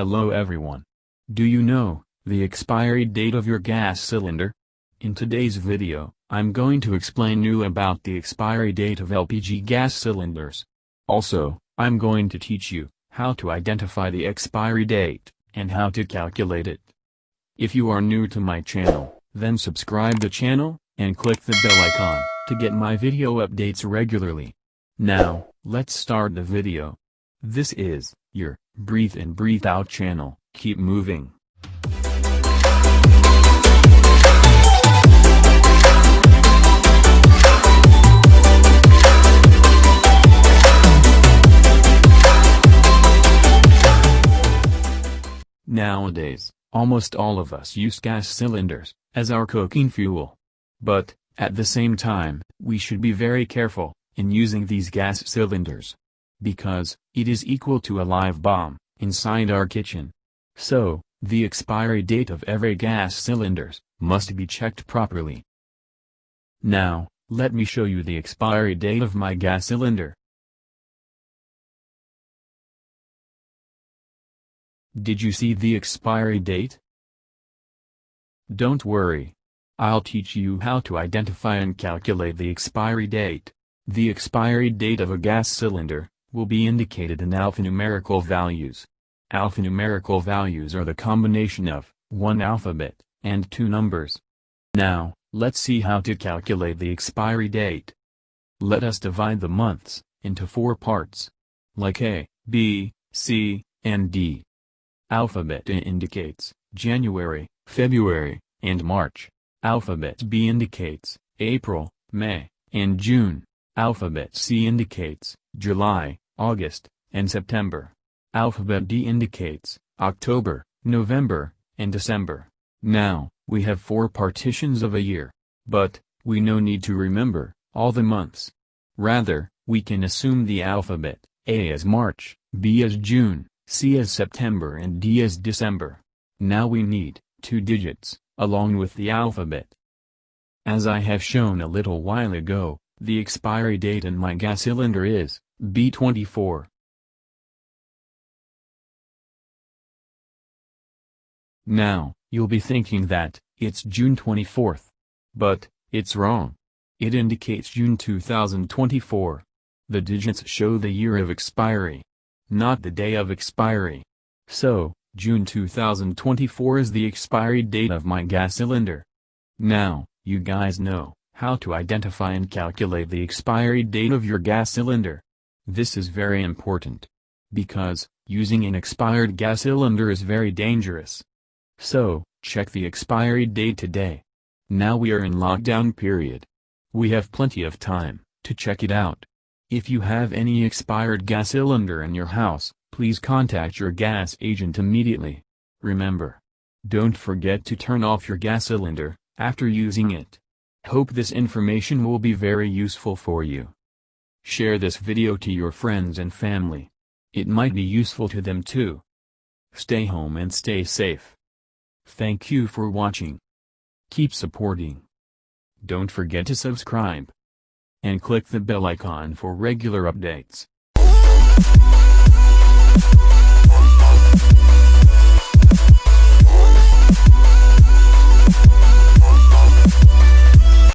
Hello everyone. Do you know the expiry date of your gas cylinder? In today's video, I'm going to explain you about the expiry date of LPG gas cylinders. Also, I'm going to teach you how to identify the expiry date and how to calculate it. If you are new to my channel, then subscribe the channel and click the bell icon to get my video updates regularly. Now, let's start the video. This is your Breathe In Breathe Out channel. Keep moving. Nowadays, almost all of us use gas cylinders as our cooking fuel. But, at the same time, we should be very careful in using these gas cylinders, because it is equal to a live bomb inside our kitchen. So, the expiry date of every gas cylinders must be checked properly. Now, let me show you the expiry date of my gas cylinder. Did you see the expiry date? Don't worry. I'll teach you how to identify and calculate the expiry date. The expiry date of a gas cylinder will be indicated in alphanumerical values. Alphanumerical values are the combination of one alphabet and two numbers. Now, let's see how to calculate the expiry date. Let us divide the months into four parts, like A, B, C, and D. Alphabet A indicates January, February, and March. Alphabet B indicates April, May, and June. Alphabet C indicates July, August, and September. Alphabet D indicates October, November, and December. Now, we have four partitions of a year. But, we no need to remember all the months. Rather, we can assume the alphabet A as March, B as June, C as September, and D as December. Now we need two digits, along with the alphabet. As I have shown a little while ago, the expiry date in my gas cylinder is B24. Now, you'll be thinking that it's June 24th. But, it's wrong. It indicates June 2024. The digits show the year of expiry, not the day of expiry. So, June 2024 is the expiry date of my gas cylinder. Now, you guys know how to identify and calculate the expiry date of your gas cylinder. This is very important, because using an expired gas cylinder is very dangerous. So, check the expiry date today. Now we are in lockdown period. We have plenty of time to check it out. If you have any expired gas cylinder in your house, please contact your gas agent immediately. Remember, don't forget to turn off your gas cylinder after using it. Hope this information will be very useful for you. Share this video to your friends and family. It might be useful to them too. Stay home and stay safe. Thank you for watching. Keep supporting. Don't forget to subscribe and click the bell icon for regular updates.